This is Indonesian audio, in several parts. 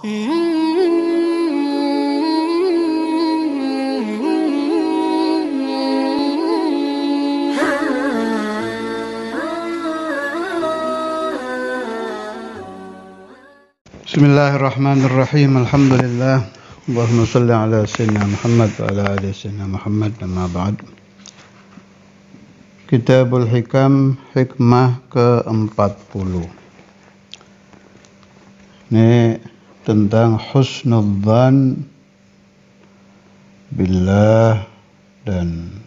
Bismillahirrahmanirrahim. Alhamdulillah. Allahumma salli ala sayyidina Muhammad wa ala ali sayyidina Muhammad. Amma ba'd. Kitabul Hikam, hikmah ke-40. Ini tentang husnudzan billah dan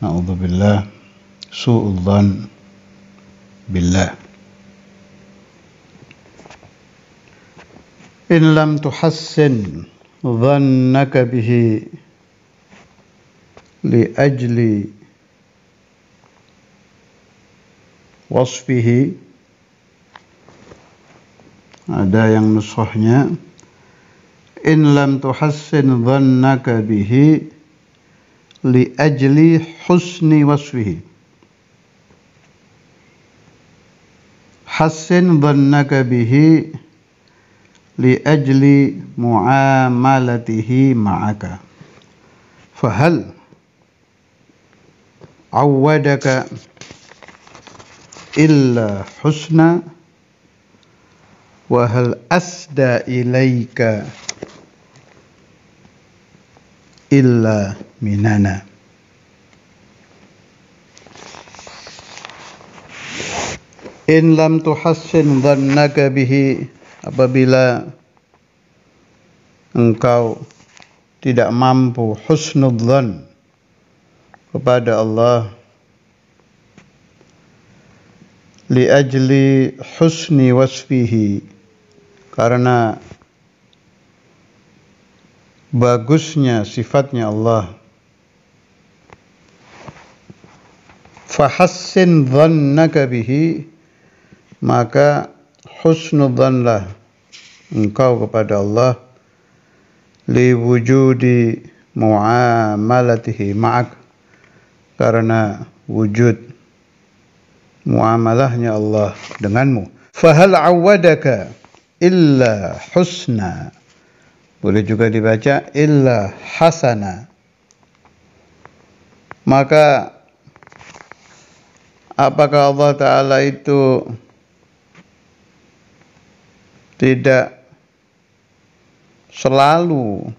na'udzubillah su'udzan billah. In lam tuhassin dhannaka bihi li ajli wasfihi, ada yang nuskhahnya in lam tuhassin dhannaka bihi li ajli husni wasfihi. Hassin dhannaka bihi li ajli muamalatihi ma'aka. Fahal awwadaka illa husna wa hal asda ilaika illa minana. In lam tuhassin dhannaka bihi, apabila engkau tidak mampu husnudzan kepada Allah li ajli husni wasfihi, karena bagusnya sifatnya Allah, fahassin dhannaka bihi, maka husnudzanlah engkau kepada Allah li wujudi muamalatihi ma'ak, karena wujud muamalahnya Allah denganmu. Fahal awwadaka illa husna, boleh juga dibaca illa hasana, maka apakah Allah Ta'ala itu tidak selalu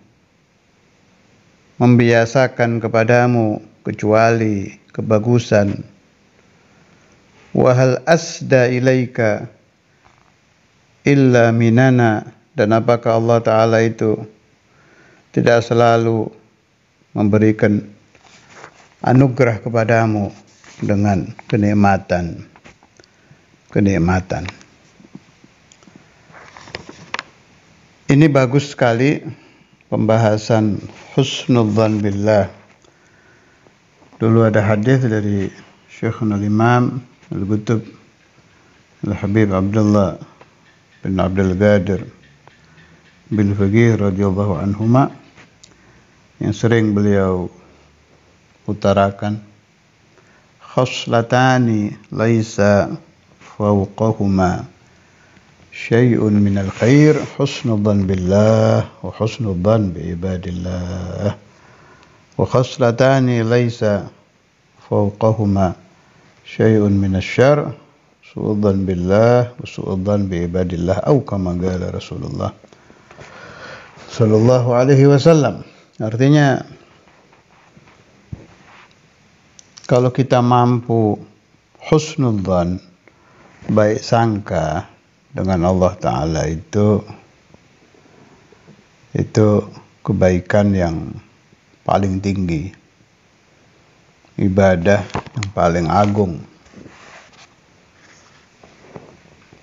membiasakan kepadamu kecuali kebagusan? Wahal asda ilaika illa minana, dan apakah Allah Ta'ala itu tidak selalu memberikan anugerah kepadamu dengan kenikmatan. Ini bagus sekali pembahasan husnudzan billah. Dulu ada hadis dari Syekhul Imam Al-Qutb Al-Habib Abdullah bin Abdul Qadir bil Faqih radhiyallahu anhuma, yang sering beliau utarakan, khoslatani laisa fawqahuma syai'un minal khair husnudzan billah wa husnudzan bi ibadillah, wa khoslatani laisa fawqahuma syai'un minasyarr su'udzan billah wa su'udzan bi ibadillah, atau kama qala Rasulullah sallallahu alaihi wasallam. Artinya, kalau kita mampu husnudzan, baik sangka dengan Allah Ta'ala, itu kebaikan yang paling tinggi, ibadah yang paling agung.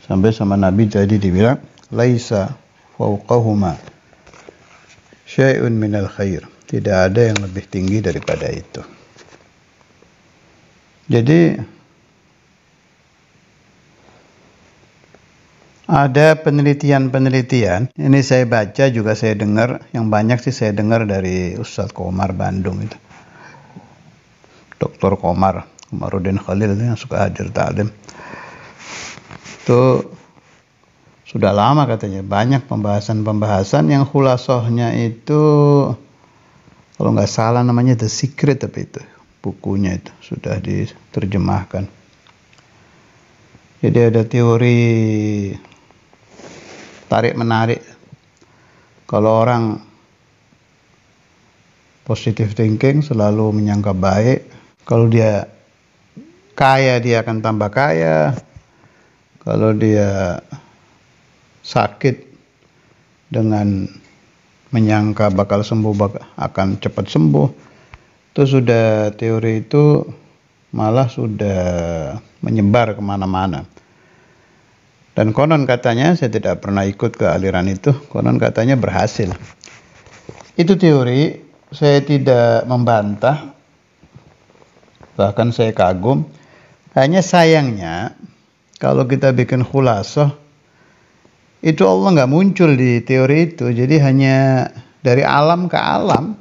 Sampai sama Nabi tadi dibilang laisa fawqahuma syai'un minal khair, tidak ada yang lebih tinggi daripada itu. Jadi ada penelitian, ini saya baca juga saya dengar, yang banyak sih saya dengar dari Ustadz Komar Bandung itu. Dr. Komarudin Khalil yang suka hadir ta'lim. Itu Sudah lama katanya, banyak pembahasan-pembahasan yang khulasohnya itu, kalau nggak salah namanya The Secret, tapi itu bukunya itu sudah diterjemahkan. Jadi ada teori tarik-menarik. Kalau orang positive thinking selalu menyangka baik, kalau dia kaya dia akan tambah kaya, kalau dia sakit dengan menyangka bakal sembuh akan cepat sembuh. Itu sudah, teori itu malah sudah menyebar kemana-mana. Dan konon katanya, saya tidak pernah ikut ke aliran itu, konon katanya berhasil. Itu teori, saya tidak membantah, bahkan saya kagum. Hanya sayangnya kalau kita bikin khulasah, itu Allah nggak muncul di teori itu. Jadi hanya dari alam ke alam.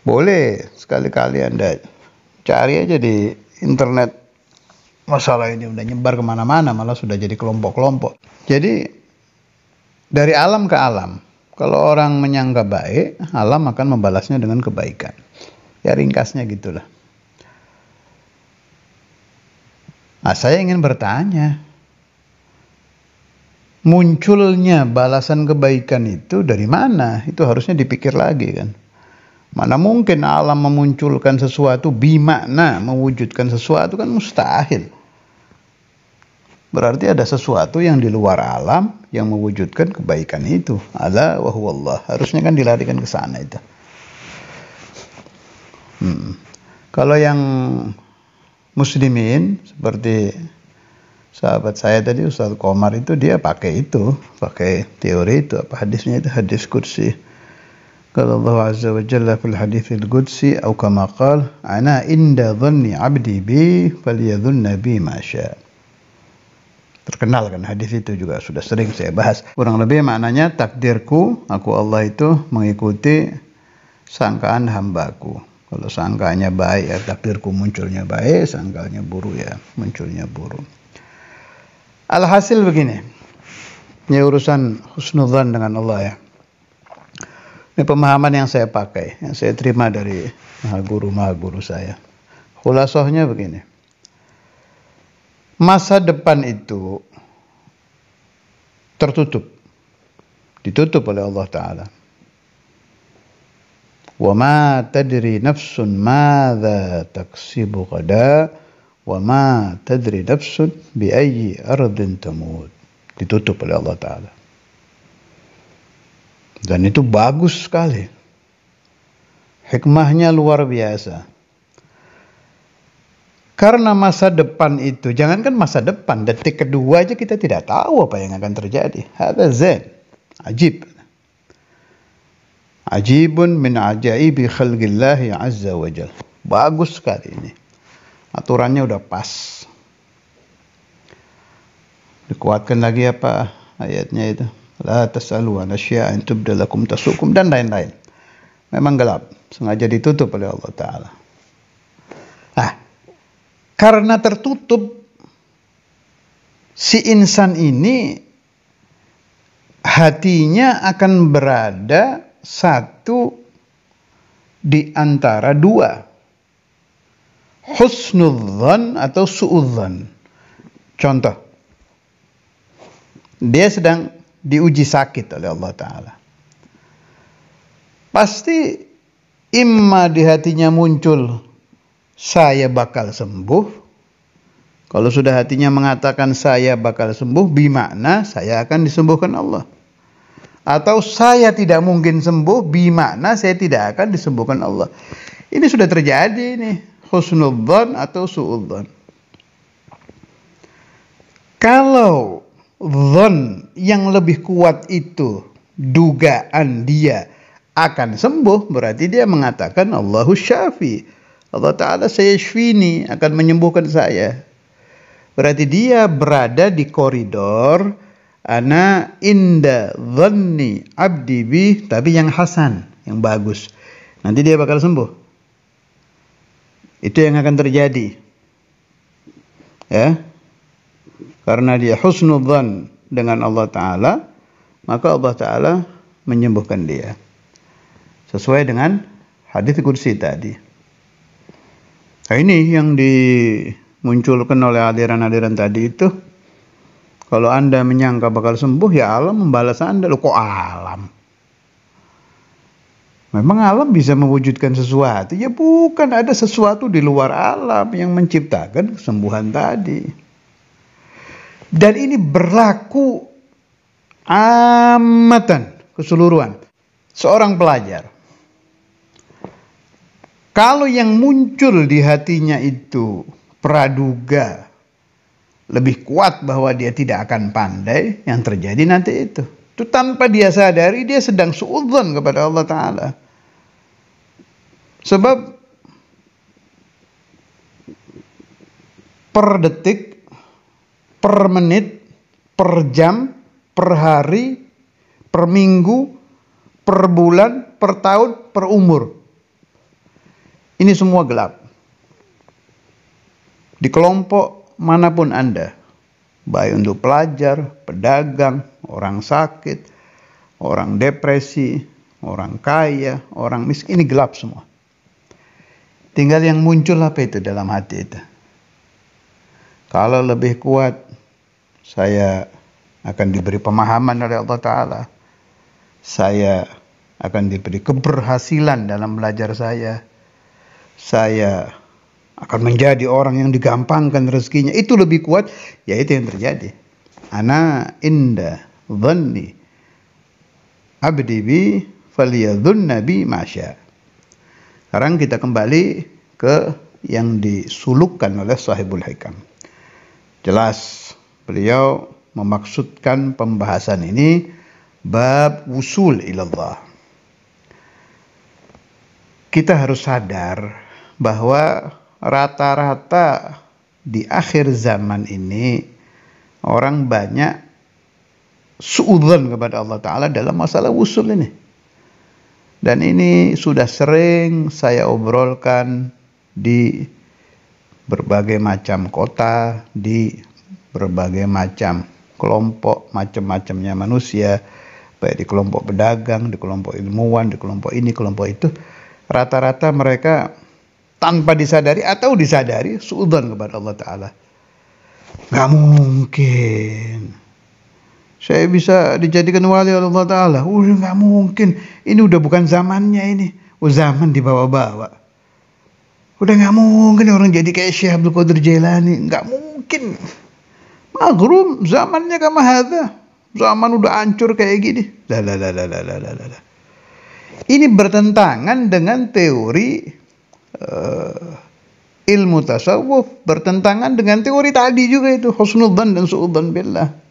Boleh sekali-kali Anda cari aja di internet, masalah ini udah nyebar kemana-mana, malah sudah jadi kelompok-kelompok. Jadi dari alam ke alam, kalau orang menyangka baik, alam akan membalasnya dengan kebaikan. Ya ringkasnya gitulah. Nah, saya ingin bertanya, munculnya balasan kebaikan itu dari mana? Itu harusnya dipikir lagi kan. Mana mungkin alam memunculkan sesuatu bimakna, mewujudkan sesuatu, kan mustahil. Berarti ada sesuatu yang di luar alam yang mewujudkan kebaikan itu. Ala wa huwallah. Harusnya kan dilarikan ke sana itu. Kalau yang muslimin seperti sahabat saya tadi, Ustaz Komar itu, dia pakai teori itu, apa hadisnya itu, hadis qudsi. Kalau Allah Azza wa Jalla fil haditsil qudsi atau kama qala, ana inda dhanni 'abdi bi falyadhunna bi ma syaa. Terkenal kan hadis itu, juga sudah sering saya bahas. Kurang lebih maknanya, takdirku, aku Allah itu mengikuti sangkaan hambaku. Kalau sangkanya baik, ya takdirku munculnya baik, sangkanya buruk, ya munculnya buruk. Alhasil begini, ini urusan husnudzan dengan Allah ya. Ini pemahaman yang saya pakai, yang saya terima dari maha guru saya. Khulasohnya begini, masa depan itu tertutup, ditutup oleh Allah Ta'ala. Wa ma tadri nafsun madza taksibu ghadan wa ma tadri nafsun bi ayyi ardin tamut. Ditutup oleh Allah Ta'ala. Dan itu bagus sekali. Hikmahnya luar biasa. Karena masa depan itu, jangankan masa depan, detik kedua aja kita tidak tahu apa yang akan terjadi. Hadza zain, ajib. Ajibun min ajaibi khalqillahi azza wa jalla. Bagus sekali ini. Aturannya udah pas. Dikuatkan lagi apa ayatnya itu? La tasalu an asya'in tubda lakum tasukum, dan lain-lain. Memang gelap, sengaja ditutup oleh Allah Ta'ala. Karena tertutup, si insan ini hatinya akan berada satu di antara dua, husnudzan atau suudzan. Contoh, dia sedang diuji sakit oleh Allah Ta'ala. Pasti imma di hatinya muncul, saya bakal sembuh. Kalau sudah hatinya mengatakan saya bakal sembuh, bimakna saya akan disembuhkan Allah. Atau saya tidak mungkin sembuh, bimakna saya tidak akan disembuhkan Allah. Ini sudah terjadi nih, husnudzan atau suudzan. Kalau dzan yang lebih kuat itu dugaan dia akan sembuh, berarti dia mengatakan Allahu syafi. Allah Ta'ala sayashfini, akan menyembuhkan saya. Berarti dia berada di koridor ana inda dhanni abdi bi, tapi yang hasan, yang bagus. Nanti dia bakal sembuh. Itu yang akan terjadi. Ya. Karena dia husnudzan dengan Allah Ta'ala, maka Allah Ta'ala menyembuhkan dia. Sesuai dengan hadits qudsi tadi. Nah, ini yang dimunculkan oleh aliran-aliran tadi itu. Kalau Anda menyangka bakal sembuh, ya alam membalas Anda. Loh, kok alam? Memang alam bisa mewujudkan sesuatu? Ya bukan, ada sesuatu di luar alam yang menciptakan kesembuhan tadi. Dan ini berlaku amatan, keseluruhan. Seorang pelajar, kalau yang muncul di hatinya itu praduga, lebih kuat bahwa dia tidak akan pandai, yang terjadi nanti itu. Itu tanpa dia sadari, dia sedang suudzon kepada Allah Ta'ala. Sebab per detik, per menit, per jam, per hari, per minggu, per bulan, per tahun, per umur. Ini semua gelap. Di kelompok manapun Anda, baik untuk pelajar, pedagang, orang sakit, orang depresi, orang kaya, orang miskin, ini gelap semua. Tinggal yang muncul apa itu dalam hati itu. Kalau lebih kuat, saya akan diberi pemahaman oleh Allah Ta'ala. Saya akan diberi keberhasilan dalam belajar saya. Saya akan menjadi orang yang digampangkan rezekinya. Itu lebih kuat, ya itu yang terjadi. Ana inda dhanni abdi bi falyadhunna bi masya. Sekarang kita kembali ke yang disulukkan oleh Sahibul Hikam. Jelas beliau memaksudkan pembahasan ini bab wusul ilallah. Kita harus sadar bahwa rata-rata di akhir zaman ini orang banyak suudzon kepada Allah Ta'ala dalam masalah wusul ini. Dan ini sudah sering saya obrolkan di berbagai macam kota, di berbagai macam kelompok, macam-macamnya manusia, baik di kelompok pedagang, di kelompok ilmuwan, di kelompok ini, kelompok itu. Rata-rata mereka tanpa disadari atau disadari suudzon kepada Allah Ta'ala. Gak mungkin saya bisa dijadikan wali oleh Allah Ta'ala. Udah gak mungkin. Ini udah bukan zamannya ini. Zaman dibawa-bawa. Udah gak mungkin orang jadi kayak Syekh Abdul Qadir Jailani. Gak mungkin. Magrum zamannya kama hadza. Zaman udah hancur kayak gini. Lah. Ini bertentangan dengan teori ilmu tasawuf, bertentangan dengan teori tadi juga itu, husnudzan dan suudzan billah.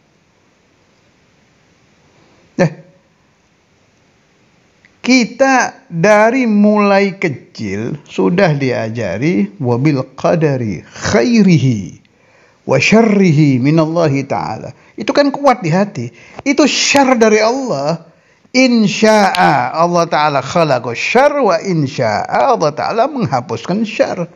Kita dari mulai kecil sudah diajari wabil qadari khairihi wa syarrihi minallahi ta'ala. Itu kan kuat di hati. Itu syar dari Allah. Insya'a Allah Ta'ala khalaqa syar wa insya'a Allah Ta'ala menghapuskan syar.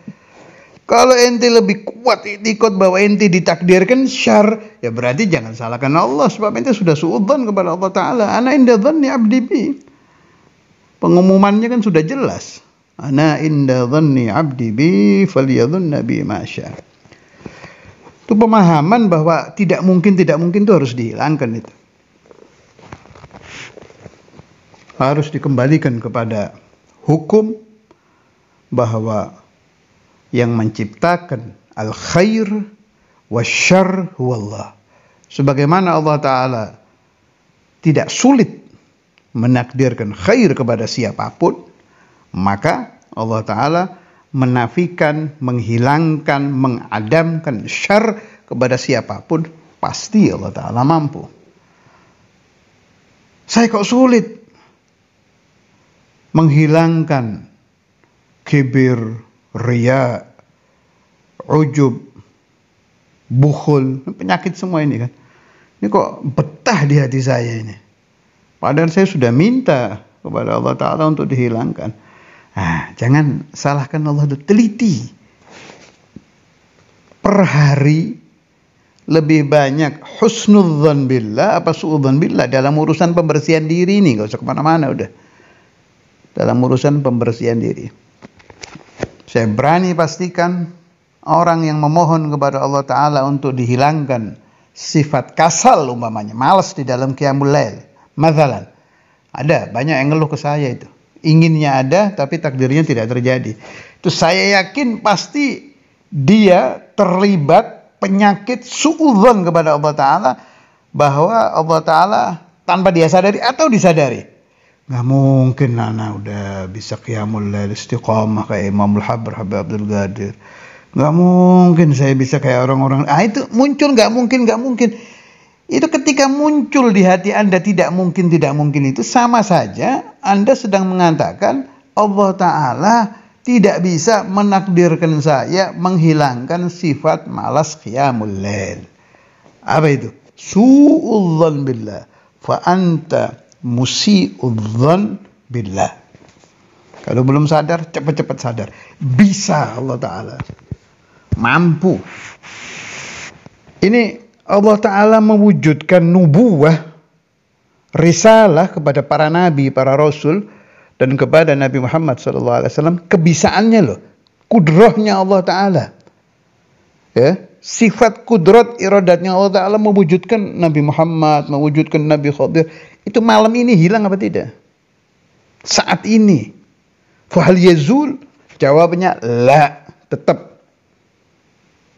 Kalau ente lebih kuat ikut bahwa ente ditakdirkan syar, ya berarti jangan salahkan Allah, sebab ente sudah suudzon kepada Allah Ta'ala. Ana inda dhanni abdi bi. Pengumumannya kan sudah jelas. Ana inda dhanni abdi bi falyadhunna bi ma syaa. Itu pemahaman bahwa tidak mungkin itu harus dihilangkan itu. Harus dikembalikan kepada hukum bahwa yang menciptakan al-khair wasyarr huwallah. Sebagaimana Allah Ta'ala tidak sulit menakdirkan khair kepada siapapun, maka Allah Ta'ala menafikan, menghilangkan, mengadamkan syarr kepada siapapun, pasti Allah Ta'ala mampu. Saya kok sulit menghilangkan kibir, riya, ujub, bukhul, penyakit semua ini kan. Ini kok betah di hati saya ini. Padahal saya sudah minta kepada Allah Ta'ala untuk dihilangkan. Jangan salahkan Allah, teliti. Per hari lebih banyak husnudzan billah apa suudzan billah dalam urusan pembersihan diri ini? Gak usah kemana-mana udah. Dalam urusan pembersihan diri. Saya berani pastikan orang yang memohon kepada Allah Ta'ala untuk dihilangkan sifat kasal umpamanya, malas di dalam qiyamul lail. Mathalan. Ada, banyak yang ngeluh ke saya itu. Inginnya ada, tapi takdirnya tidak terjadi. Itu saya yakin pasti dia terlibat penyakit suudzon kepada Allah Ta'ala, bahwa Allah Ta'ala tanpa dia sadari atau disadari. Gak mungkin Nana udah bisa qiyamul lail istiqamah kayak Imamul Habib Abdul Qadir. Gak mungkin saya bisa kayak orang-orang. Itu muncul gak mungkin. Itu ketika muncul di hati Anda tidak mungkin itu sama saja Anda sedang mengatakan Allah Ta'ala tidak bisa menakdirkan saya menghilangkan sifat malas qiyamul lail. Apa itu? Su'udzan billah. Fa anta musi'udzan billah. Kalau belum sadar, cepat-cepat sadar. Bisa Allah Ta'ala. Mampu. Ini Allah Ta'ala mewujudkan nubuwah, risalah kepada para nabi, para rasul, dan kepada Nabi Muhammad SAW, kebisaannya loh, kudrohnya Allah Ta'ala. Ya, sifat kudrat iradatnya Allah Ta'ala mewujudkan Nabi Muhammad, mewujudkan Nabi Khadir. Itu malam ini hilang apa tidak? Saat ini. Fahal yazul? Jawabnya la, tetap.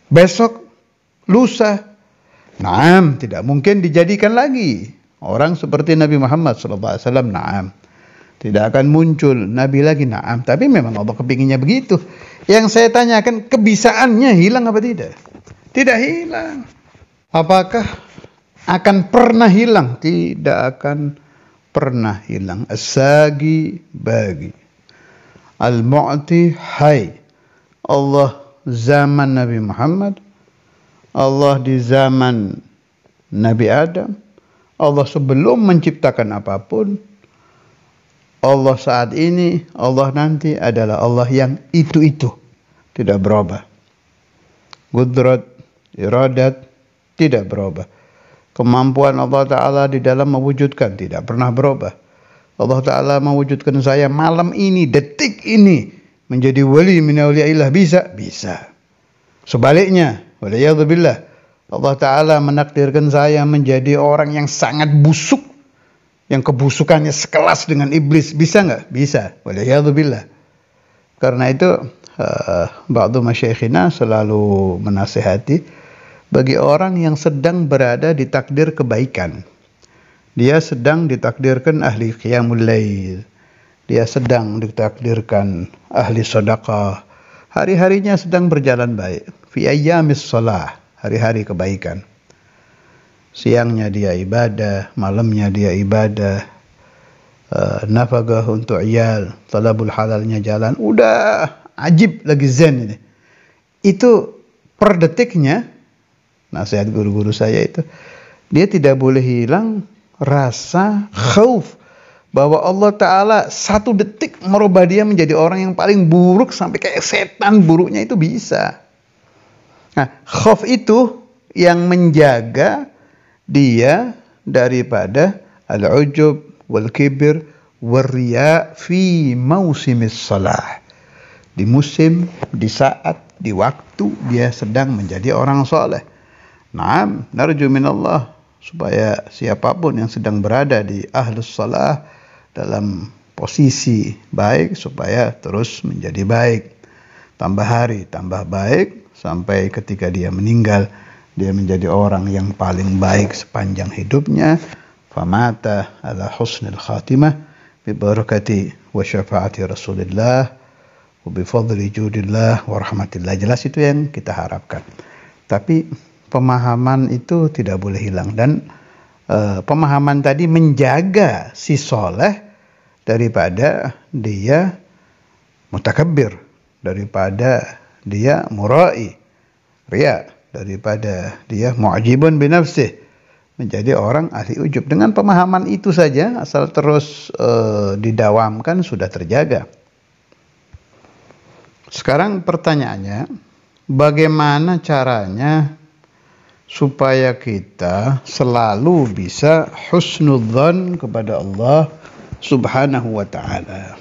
Besok, lusa, naam, tidak mungkin dijadikan lagi orang seperti Nabi Muhammad SAW. Naam, tidak akan muncul Nabi lagi. Naam, tapi memang Allah kepinginnya begitu. Yang saya tanyakan, kebisaannya hilang apa tidak? Tidak hilang. Apakah akan pernah hilang? Tidak akan pernah hilang. As-sagi bagi, al-mu'ti hai. Allah zaman Nabi Muhammad, Allah di zaman Nabi Adam, Allah sebelum menciptakan apapun, Allah saat ini, Allah nanti adalah Allah yang itu-itu, tidak berubah. Qudrat, iradat, tidak berubah. Kemampuan Allah Ta'ala di dalam mewujudkan tidak pernah berubah. Allah Ta'ala mewujudkan saya malam ini, detik ini, menjadi wali min auliyaillah, bisa? Bisa. Sebaliknya, waliyadzubillah, Allah Ta'ala menakdirkan saya menjadi orang yang sangat busuk, yang kebusukannya sekelas dengan iblis. Bisa nggak? Bisa. Waliyadzubillah. Karena itu, ba'du masyayikhina selalu menasihati bagi orang yang sedang berada di takdir kebaikan. Dia sedang ditakdirkan ahli qiyamul lail. Dia sedang ditakdirkan ahli sedekah. Hari-harinya sedang berjalan baik. Fi ayyamis shalah, hari-hari kebaikan. Siangnya dia ibadah, malamnya dia ibadah. Nafkah untuk iyal, talabul halalnya jalan. Udah ajib lagi zen ini. Itu per detiknya, nasihat guru-guru saya itu, dia tidak boleh hilang rasa khauf bahwa Allah Ta'ala satu detik merubah dia menjadi orang yang paling buruk sampai kayak setan buruknya, itu bisa. Nah, khauf itu yang menjaga dia daripada al-ujub wal kibir wal riya fi mausimis salah. Di musim, di saat, di waktu dia sedang menjadi orang soleh. Naam, narju minallah supaya siapapun yang sedang berada di ahlus salah dalam posisi baik supaya terus menjadi baik. Tambah hari tambah baik sampai ketika dia meninggal dia menjadi orang yang paling baik sepanjang hidupnya. Famata ala husnil khatimah bi barakati wa syafaati Rasulillah wa bi fadli judillah wa rahmatillah. Jelas itu yang kita harapkan. Tapi pemahaman itu tidak boleh hilang, dan pemahaman tadi menjaga si soleh daripada dia mutakabbir, daripada dia murai, riya, daripada dia mu'jibun binafsih, menjadi orang ahli ujub. Dengan pemahaman itu saja, asal terus didawamkan, sudah terjaga. Sekarang pertanyaannya, bagaimana caranya supaya kita selalu bisa husnudzan kepada Allah Subhanahu wa ta'ala.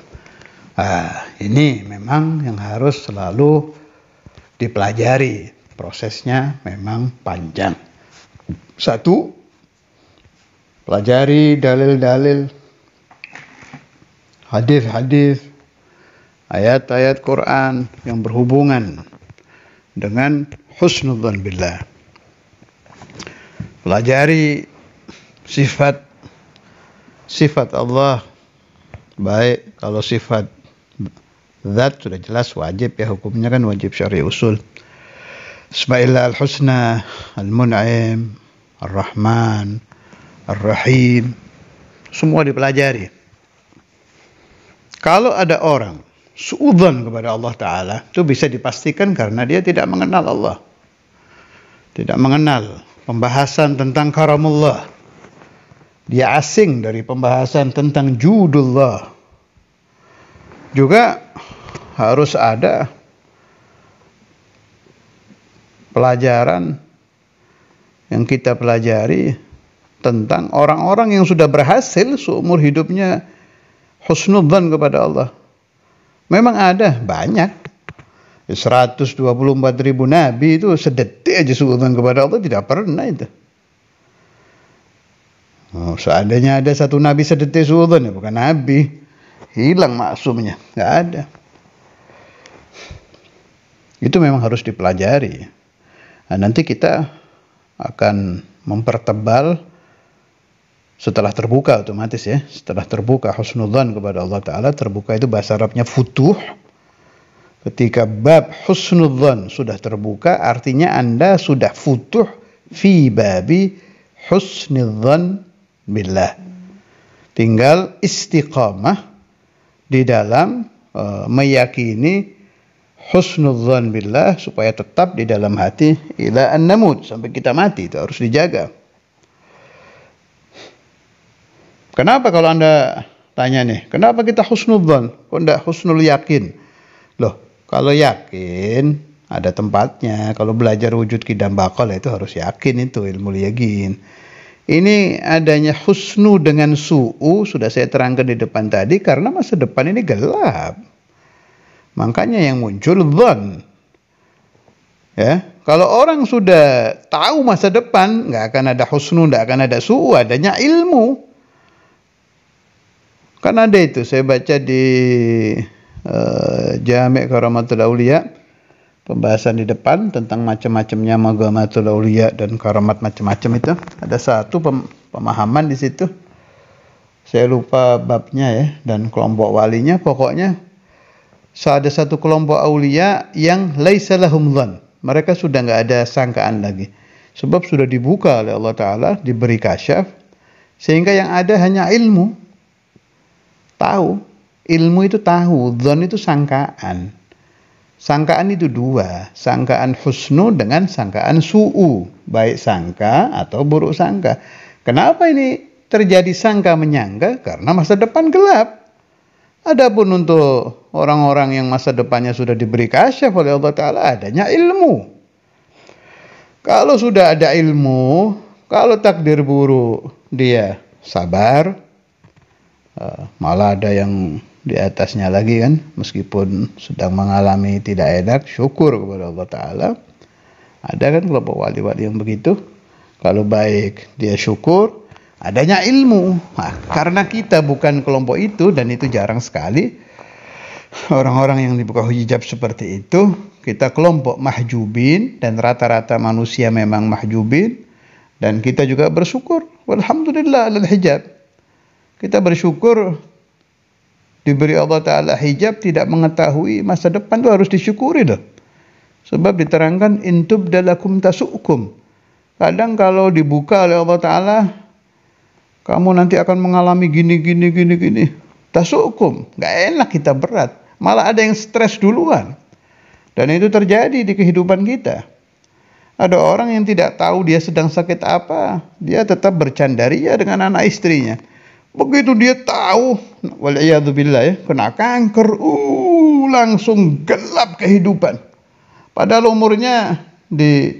Ini memang yang harus selalu dipelajari. Prosesnya memang panjang. 1, pelajari dalil-dalil, hadis-hadis, ayat-ayat Quran yang berhubungan dengan husnudzan billah. Pelajari sifat Allah, baik kalau sifat zat sudah jelas wajib ya, hukumnya kan wajib syar'i usul. Asma'illah al-husna, al-mun'im, ar-rahman, ar-rahim, semua dipelajari. Kalau ada orang suudzon kepada Allah Ta'ala, itu bisa dipastikan karena dia tidak mengenal Allah, tidak mengenal pembahasan tentang karamullah, dia asing dari pembahasan tentang judullah. Juga harus ada pelajaran yang kita pelajari tentang orang-orang yang sudah berhasil seumur hidupnya husnudzan kepada Allah. Memang ada banyak. 124.000 nabi itu sedetik aja suudzon kepada Allah tidak pernah itu. Seandainya ada satu nabi sedetik suudzon, ya bukan nabi, hilang maksumnya, nggak ada. Itu memang harus dipelajari. Nah, nanti kita akan mempertebal setelah terbuka otomatis ya. Setelah terbuka husnudzan kepada Allah Ta'ala, terbuka itu bahasa Arabnya futuh. Ketika bab husnudzan sudah terbuka, artinya Anda sudah futuh fi babi husnudzan billah. Tinggal istiqamah di dalam meyakini husnudzan billah supaya tetap di dalam hati ila an-namut, sampai kita mati. Itu harus dijaga. Kenapa kalau Anda tanya nih, kenapa kita husnudzan, kok enggak husnul yakin? Loh, kalau yakin ada tempatnya. Kalau belajar wujud qidam baqal itu harus yakin, itu ilmu yakin. Ini adanya husnu dengan su'u sudah saya terangkan di depan tadi, karena masa depan ini gelap. Makanya yang muncul dzan. Ya, kalau orang sudah tahu masa depan, nggak akan ada husnu, nggak akan ada su'u, adanya ilmu. Kan ada itu, saya baca di Jami' Karamatul Aulia, pembahasan di depan tentang macam-macamnya magamatul aulia dan karamat macam-macam itu. Ada satu pemahaman di situ. Saya lupa babnya ya, dan kelompok walinya, pokoknya ada satu kelompok aulia yang laisa lahum dzan. Mereka sudah nggak ada sangkaan lagi. Sebab sudah dibuka oleh Allah Ta'ala, diberi kasyaf. Sehingga yang ada hanya ilmu. Tahu. Ilmu itu tahu. Dzan itu sangkaan. Sangkaan itu dua. Sangkaan husnu dengan sangkaan su'u. Baik sangka atau buruk sangka. Kenapa ini terjadi sangka menyangka? Karena masa depan gelap. Adapun untuk orang-orang yang masa depannya sudah diberi kasyaf oleh Allah Ta'ala, adanya ilmu. Kalau sudah ada ilmu, kalau takdir buruk, dia sabar. Malah ada yang di atasnya lagi kan, meskipun sedang mengalami tidak enak, syukur kepada Allah Ta'ala. Ada kan kelompok wali-wali yang begitu. Kalau baik, dia syukur. Adanya ilmu. Nah, karena kita bukan kelompok itu, dan itu jarang sekali orang-orang yang dibuka hijab seperti itu. Kita kelompok mahjubin, dan rata-rata manusia memang mahjubin, dan kita juga bersyukur. Walhamdulillah alal hijab. Kita bersyukur diberi Allah Ta'ala hijab, tidak mengetahui masa depan, itu harus disyukuri loh. Sebab diterangkan intub dalakum tasukum. Kadang kalau dibuka oleh Allah Ta'ala, kamu nanti akan mengalami gini. Tasukum. Gak enak, kita berat. Malah ada yang stres duluan. Dan itu terjadi di kehidupan kita. Ada orang yang tidak tahu dia sedang sakit apa, dia tetap bercandaria dengan anak istrinya. Begitu dia tahu, wal'iyadzubillah ya, kena kanker, langsung gelap kehidupan. Padahal umurnya di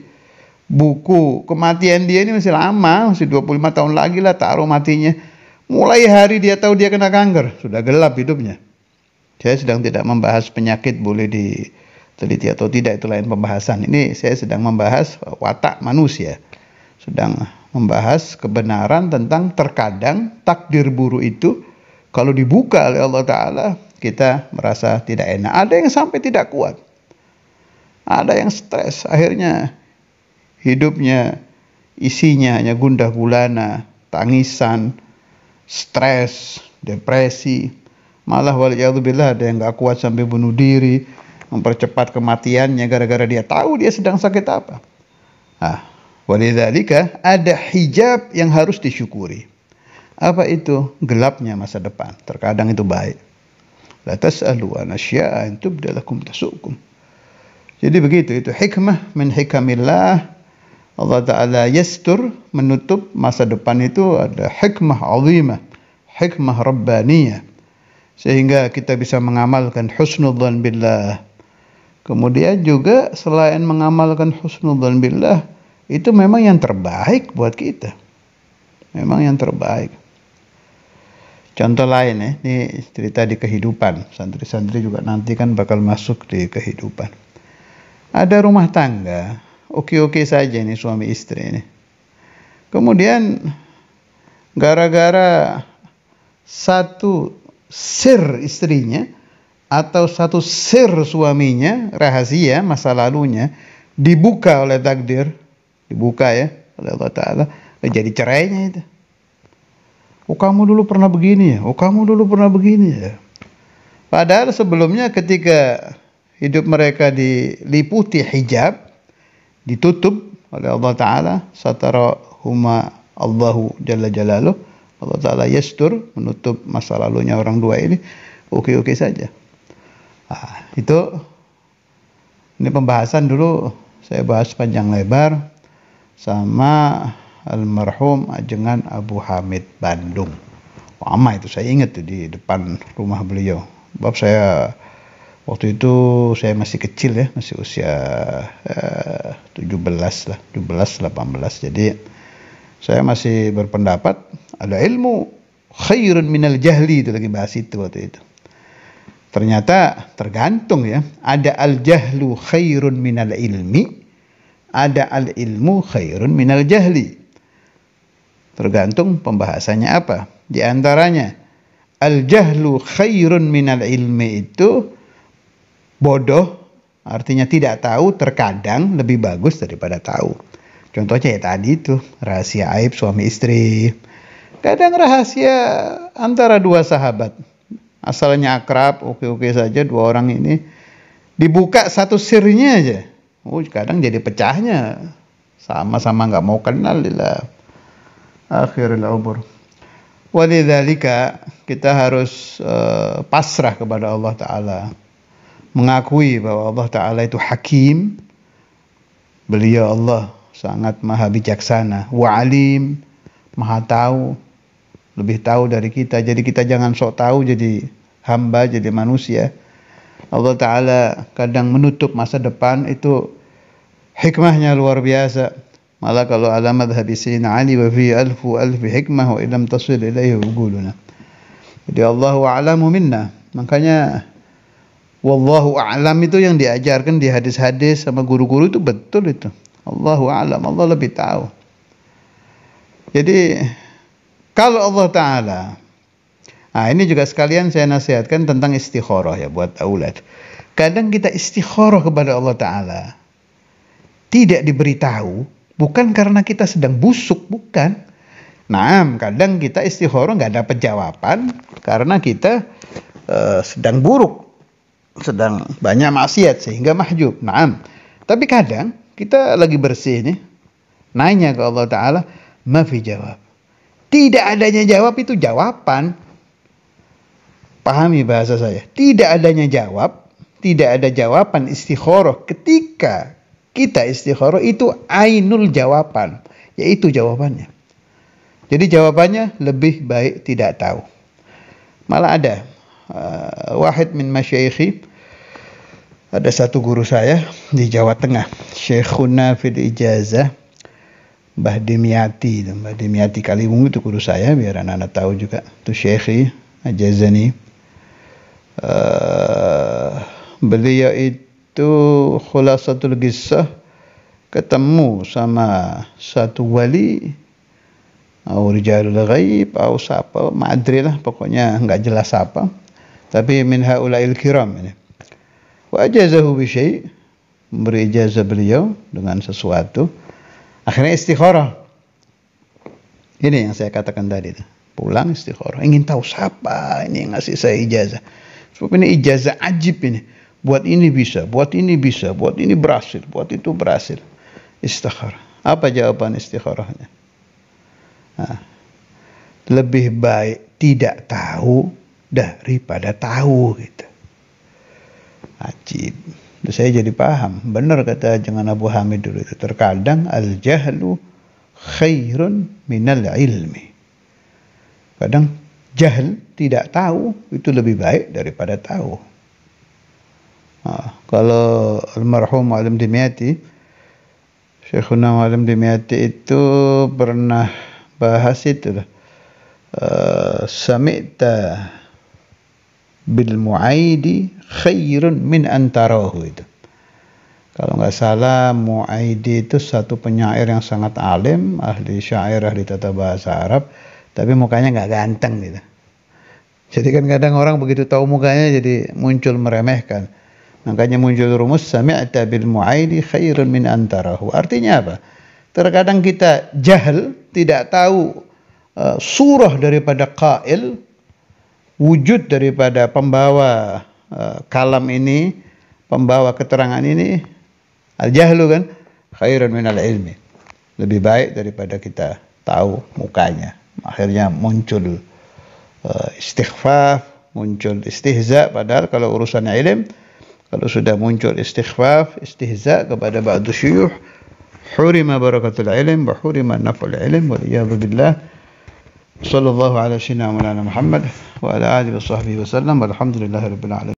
buku kematian dia ini masih lama, masih 25 tahun lagi lah taruh matinya. Mulai hari dia tahu dia kena kanker, sudah gelap hidupnya. Saya sedang tidak membahas penyakit boleh diteliti atau tidak, itu lain pembahasan. Ini saya sedang membahas watak manusia. Sedang membahas kebenaran tentang terkadang takdir buruk itu kalau dibuka oleh Allah Ta'ala kita merasa tidak enak. Ada yang sampai tidak kuat. Ada yang stres, akhirnya hidupnya isinya hanya gundah gulana, tangisan, stres, depresi. Malah waliyadzubillah ada yang gak kuat sampai bunuh diri, mempercepat kematiannya gara-gara dia tahu dia sedang sakit apa. Walidzalika ada hijab yang harus disyukuri. Apa itu? Gelapnya masa depan. Terkadang itu baik. La tas'alu an asya'a in tubda lakum tasukum. Jadi begitu, itu hikmah min hikamillah. Allah Ta'ala yastur, menutup masa depan itu ada hikmah azimah, hikmah rabbaniyah. Sehingga kita bisa mengamalkan husnudzan billah. Kemudian juga selain mengamalkan husnudzan billah, itu memang yang terbaik buat kita. Memang yang terbaik. Contoh lain ya, ini cerita di kehidupan. Santri-santri juga nanti kan bakal masuk di kehidupan. Ada rumah tangga, oke-oke saja ini suami istri ini. Kemudian gara-gara satu sir istrinya atau satu sir suaminya, rahasia masa lalunya, dibuka oleh takdir, dibuka ya oleh Allah Ta'ala, jadi cerainya itu. Oh kamu dulu pernah begini ya, oh kamu dulu pernah begini ya. Padahal sebelumnya ketika hidup mereka diliputi hijab, ditutup oleh Allah Ta'ala, satarahuma Allahu Jalla Jalaluh, Allah Ta'ala yastur, menutup masa lalunya orang dua ini, oke-oke saja. Ini pembahasan dulu saya bahas panjang lebar sama almarhum Ajengan Abu Hamid Bandung. Lama itu saya ingat tuh di depan rumah beliau. Sebab saya waktu itu saya masih kecil ya, masih usia 17 lah, 17 18. Jadi saya masih berpendapat ada ilmu khairun minal jahli, itu lagi bahas itu waktu itu. Ternyata tergantung ya, ada al-jahlu khairun minal ilmi, ada al-ilmu khairun minal jahli. Tergantung pembahasannya apa. Di antaranya al-jahlu khairun minal ilmi itu bodoh, artinya tidak tahu terkadang lebih bagus daripada tahu. Contohnya ya tadi itu, rahasia aib suami istri. Kadang rahasia antara dua sahabat, asalnya akrab, oke-oke saja dua orang ini, dibuka satu sirnya aja. Kadang jadi pecahnya, sama-sama nggak mau kenal lah. Akhirul umur. Walidzalika kita harus pasrah kepada Allah Ta'ala, mengakui bahwa Allah Ta'ala itu hakim. Beliau Allah sangat maha bijaksana, wa alim, maha tahu, lebih tahu dari kita. Jadi kita jangan sok tahu jadi hamba, jadi manusia. Allah Ta'ala kadang menutup masa depan, itu hikmahnya luar biasa. Malah kalau ala madhabi Sayyidina Ali wa fi alfu hikmah wa ilam tasil ilaihi uquluna. Jadi Allahu a'lamu minna. Makanya wallahu a'lam itu yang diajarkan di hadis-hadis sama guru-guru itu betul itu. Allahu a'lam, Allah lebih tahu. Jadi kalau Allah Ta'ala, ini juga sekalian saya nasihatkan tentang istikharah ya buat aulad. Kadang kita istikharah kepada Allah Ta'ala, tidak diberitahu, bukan karena kita sedang busuk, bukan. Kadang kita istikharah nggak dapat jawaban karena kita sedang buruk, sedang banyak maksiat sehingga mahjub. Tapi kadang kita lagi bersih nih, nanya ke Allah Ta'ala, mafi jawab. Tidak adanya jawab itu jawaban. Pahami bahasa saya. Tidak adanya jawab, tidak ada jawaban istikharah ketika kita istikharah itu ainul jawaban, yaitu jawabannya. Jadi jawabannya lebih baik tidak tahu. Malah ada wahid min masyayikhi Ada satu guru saya di Jawa Tengah, Syekhuna fil Ijazah, Mbah Dimyati. Mbah Dimyati Kaliwung itu guru saya, biar anak-anak tahu juga. Itu Syekhi Ajazani. Beliau itu khulasatul qissah, ketemu sama satu wali, atau rijalul ghaib, atau siapa, ma'adri lah, pokoknya nggak jelas apa. Tapi min haula'il kiram ini. Wa ajazahu bi syai', memberi ijazah beliau dengan sesuatu. Akhirnya istikharah. Ini yang saya katakan tadi. Pulang istikharah. Ingin tahu siapa ini yang ngasih saya ijazah. Sebab ini ijazah ajib ini. Buat ini bisa, buat ini bisa, buat ini berhasil, buat itu berhasil. Istikharah. Apa jawaban istikharahnya? Nah, lebih baik tidak tahu daripada tahu gitu. Ajib. Saya jadi paham. Benar kata jangan Abu Hamid dulu itu. Terkadang al-jahlu khairun minal ilmi. Kadang jahil, tidak tahu, itu lebih baik daripada tahu. Kalau almarhum Alim Dimyati, Syekhuna Alim Dimyati itu pernah bahas itu lah. Sami'ta bil mu'aidi khairun min antarahu itu. Kalau nggak salah, Mu'aidi itu satu penyair yang sangat alim, ahli syair, ahli tata bahasa Arab, tapi mukanya nggak ganteng gitu. Jadi kan kadang orang begitu tahu mukanya jadi muncul meremehkan. Makanya muncul rumus sami'ta bil mu'aidi khairun min antarahu. Artinya apa? Terkadang kita jahil, tidak tahu surah daripada qail, wujud daripada pembawa kalam ini, pembawa keterangan ini. Al-jahlu kan khairun minal ilmi. Lebih baik daripada kita tahu mukanya. Akhirnya muncul istighfaf, muncul istihza. Padahal kalau urusannya ilm, kalau sudah muncul istighfaf, istihza kepada ba'du syuyuh, hurima barakatul ilm wa hurima naf'ul ilm, waliyadu billah. Sallallahu ala sayyidina Muhammad wa ala alihi wa sahbihi wa sallam, walhamdulillahi rabbil alamin.